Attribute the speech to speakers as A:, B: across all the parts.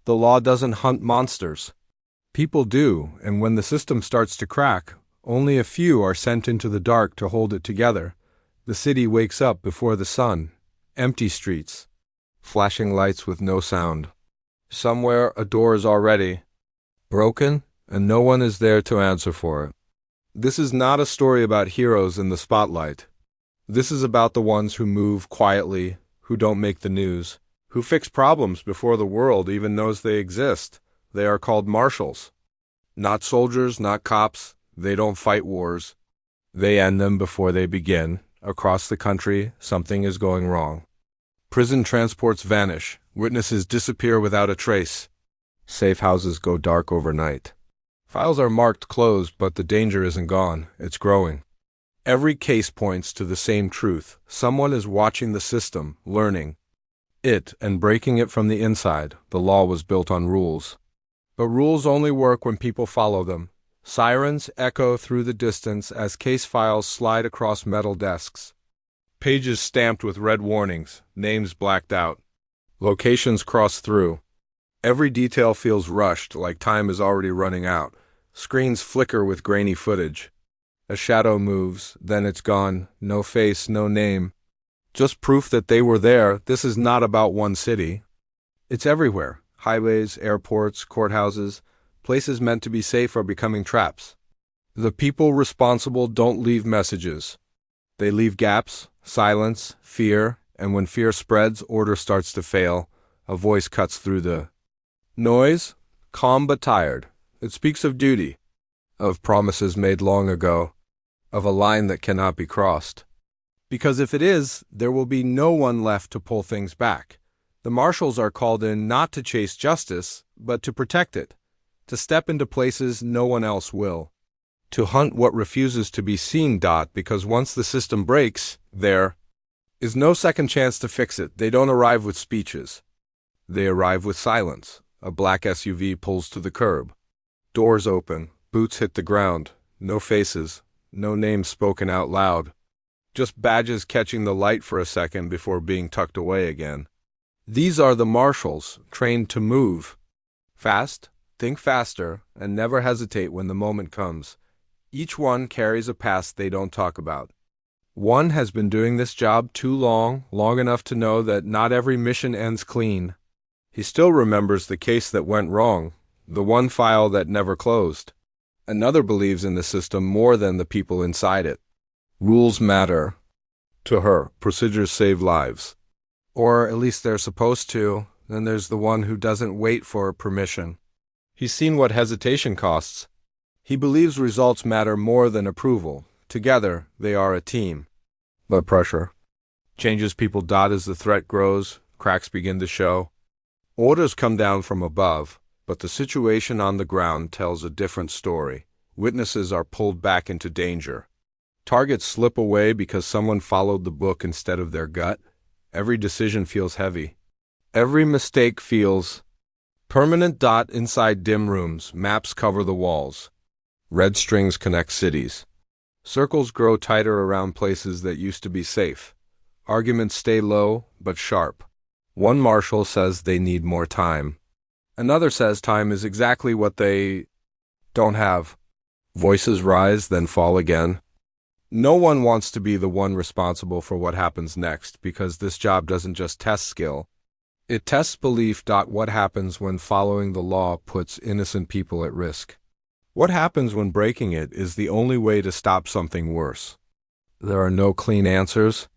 A: The law doesn't hunt monsters. People do, and when the system starts to crack, only a few are sent into the dark to hold it together. The city wakes up before the sun. Empty streets. Flashing lights with no sound. Somewhere a door is already broken, and no one is there to answer for it. This is not a story about heroes in the spotlight. This is about the ones who move quietly, who don't make the news, who fix problems before the world even knows they exist. They are called marshals. Not soldiers, not cops. They don't fight wars. They end them before they begin. Across the country, something is going wrong. Prison transports vanish. Witnesses disappear without a trace. Safe houses go dark overnight. Files are marked closed, but the danger isn't gone. It's growing. Every case points to the same truth. Someone is watching the system, learning it, and breaking it from the inside. The law was built on rules. But rules only work when people follow them. Sirens echo through the distance as case files slide across metal desks. Pages stamped with red warnings, names blacked out. Locations cross through. Every detail feels rushed, like time is already running out. Screens flicker with grainy footage. A shadow moves, then it's gone. No face, no name. Just proof that they were there. This is not about one city. It's everywhere. Highways, airports, courthouses. Places meant to be safe are becoming traps. The people responsible don't leave messages. They leave gaps, silence, fear, and when fear spreads, order starts to fail. A voice cuts through the noise, calm but tired. It speaks of duty, of promises made long ago, of a line that cannot be crossed. Because if it is, there will be no one left to pull things back. The marshals are called in not to chase justice, but to protect it, to step into places no one else will, to hunt what refuses to be seen. Because once the system breaks, there is no second chance to fix it. They don't arrive with speeches. They arrive with silence. A black SUV pulls to the curb. Doors open, boots hit the ground. No faces, no names spoken out loud. Just badges catching the light for a second before being tucked away again. These are the marshals, trained to move fast, think faster, and never hesitate when the moment comes. Each one carries a past they don't talk about. One has been doing this job too long enough to know that not every mission ends clean. He still remembers the case that went wrong, the one file that never closed. Another believes in the system more than the people inside it. Rules matter. To her, procedures save lives. Or at least they're supposed to. Then there's the one who doesn't wait for permission. He's seen what hesitation costs. He believes results matter more than approval. Together, they are a team. But pressure changes people. As the threat grows, cracks begin to show. Orders come down from above, but the situation on the ground tells a different story. Witnesses are pulled back into danger. Targets slip away because someone followed the book instead of their gut. Every decision feels heavy. Every mistake feels permanent. Inside dim rooms, maps cover the walls. Red strings connect cities. Circles grow tighter around places that used to be safe. Arguments stay low, but sharp. One marshal says they need more time. Another says time is exactly what they don't have. Voices rise, then fall again. No one wants to be the one responsible for what happens next, because this job doesn't just test skill. It tests belief. What happens when following the law puts innocent people at risk? What happens when breaking it is the only way to stop something worse? There are no clean answers.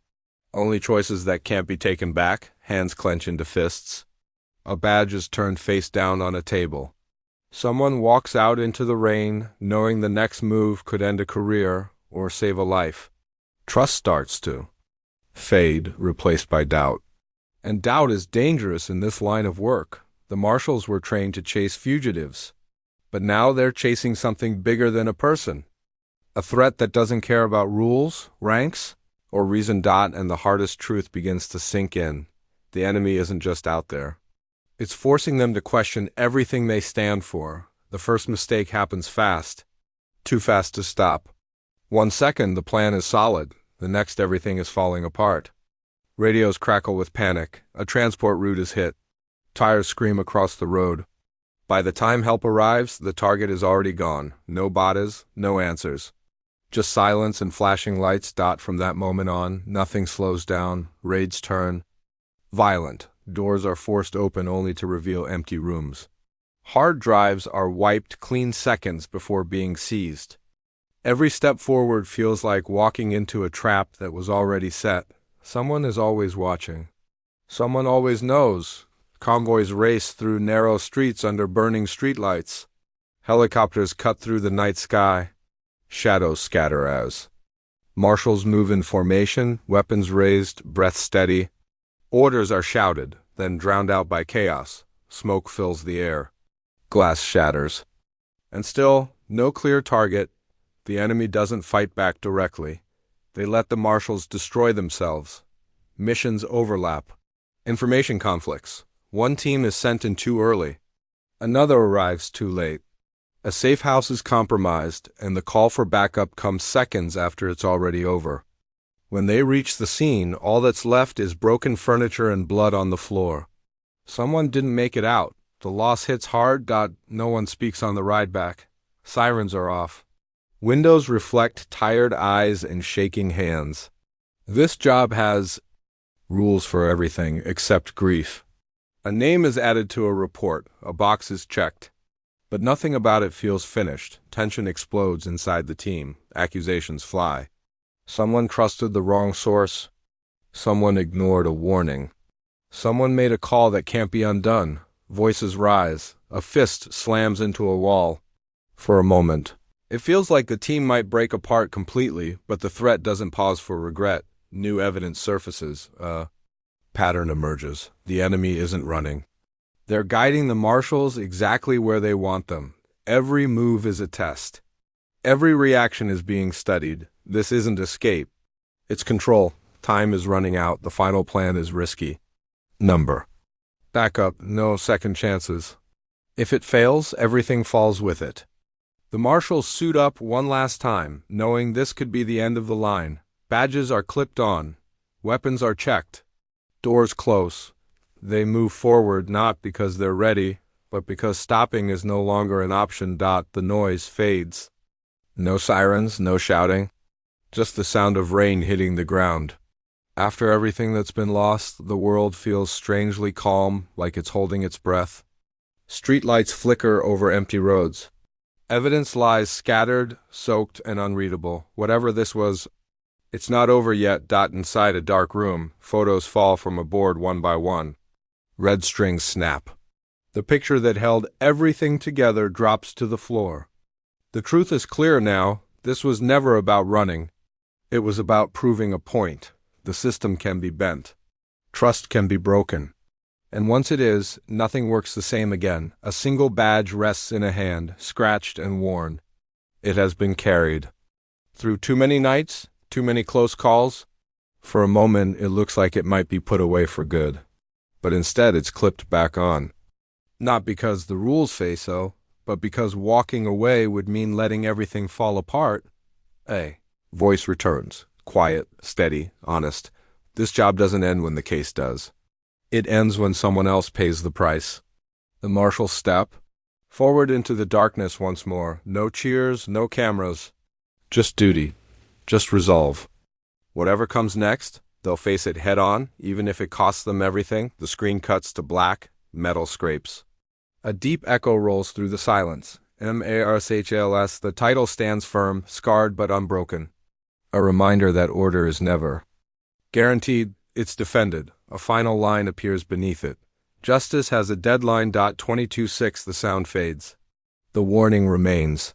A: Only choices that can't be taken back. Hands clench into fists. A badge is turned face down on a table. Someone walks out into the rain, knowing the next move could end a career or save a life. Trust starts to fade, replaced by doubt. And doubt is dangerous in this line of work. The marshals were trained to chase fugitives, but now they're chasing something bigger than a person. A threat that doesn't care about rules, ranks, or reason. And the hardest truth begins to sink in. The enemy isn't just out there. It's forcing them to question everything they stand for. The first mistake happens fast. Too fast to stop. 1 second, the plan is solid. The next, everything is falling apart. Radios crackle with panic. A transport route is hit. Tires scream across the road. By the time help arrives, the target is already gone. No bodies, no answers. Just silence and flashing lights. From that moment on, nothing slows down. Raids turn violent. Doors are forced open only to reveal empty rooms. Hard drives are wiped clean seconds before being seized. Every step forward feels like walking into a trap that was already set. Someone is always watching. Someone always knows. Convoys race through narrow streets under burning streetlights. Helicopters cut through the night sky. Shadows scatter as Marshals move in formation, weapons raised, breath steady. Orders are shouted, then drowned out by chaos. Smoke fills the air. Glass shatters. And still, no clear target. The enemy doesn't fight back directly. They let the Marshals destroy themselves. Missions overlap. Information conflicts. One team is sent in too early. Another arrives too late. A safe house is compromised, and the call for backup comes seconds after it's already over. When they reach the scene, all that's left is broken furniture and blood on the floor. Someone didn't make it out. The loss hits hard. No one speaks on the ride back. Sirens are off. Windows reflect tired eyes and shaking hands. This job has rules for everything except grief. A name is added to a report. A box is checked. But nothing about it feels finished. Tension explodes inside the team. Accusations fly. Someone trusted the wrong source. Someone ignored a warning. Someone made a call that can't be undone. Voices rise. A fist slams into a wall. For a moment, it feels like the team might break apart completely, but the threat doesn't pause for regret. New evidence surfaces. A pattern emerges. The enemy isn't running. They're guiding the Marshals exactly where they want them. Every move is a test. Every reaction is being studied. This isn't escape. It's control. Time is running out. The final plan is risky. Number. Backup. No second chances. If it fails, everything falls with it. The Marshals suit up one last time, knowing this could be the end of the line. Badges are clipped on. Weapons are checked. Doors close. They move forward not because they're ready, but because stopping is no longer an option. The noise fades. No sirens, no shouting. Just the sound of rain hitting the ground. After everything that's been lost, the world feels strangely calm, like it's holding its breath. Streetlights flicker over empty roads. Evidence lies scattered, soaked, and unreadable. Whatever this was, it's not over yet. Inside a dark room, photos fall from a board one by one. Red strings snap. The picture that held everything together drops to the floor. The truth is clear now. This was never about running. It was about proving a point. The system can be bent. Trust can be broken. And once it is, nothing works the same again. A single badge rests in a hand, scratched and worn. It has been carried. Through too many nights, too many close calls. For a moment, it looks like it might be put away for good. But instead, it's clipped back on. Not because the rules say so, but because walking away would mean letting everything fall apart. Voice returns. Quiet, steady, honest. This job doesn't end when the case does. It ends when someone else pays the price. The Marshals step forward into the darkness once more. No cheers, no cameras. Just duty. Just resolve. Whatever comes next, they'll face it head on, even if it costs them everything. The screen cuts to black, metal scrapes. A deep echo rolls through the silence. Marshals. The title stands firm, scarred but unbroken. A reminder that order is never guaranteed. It's defended. A final line appears beneath it. Justice has a deadline. 22:6. The sound fades. The warning remains.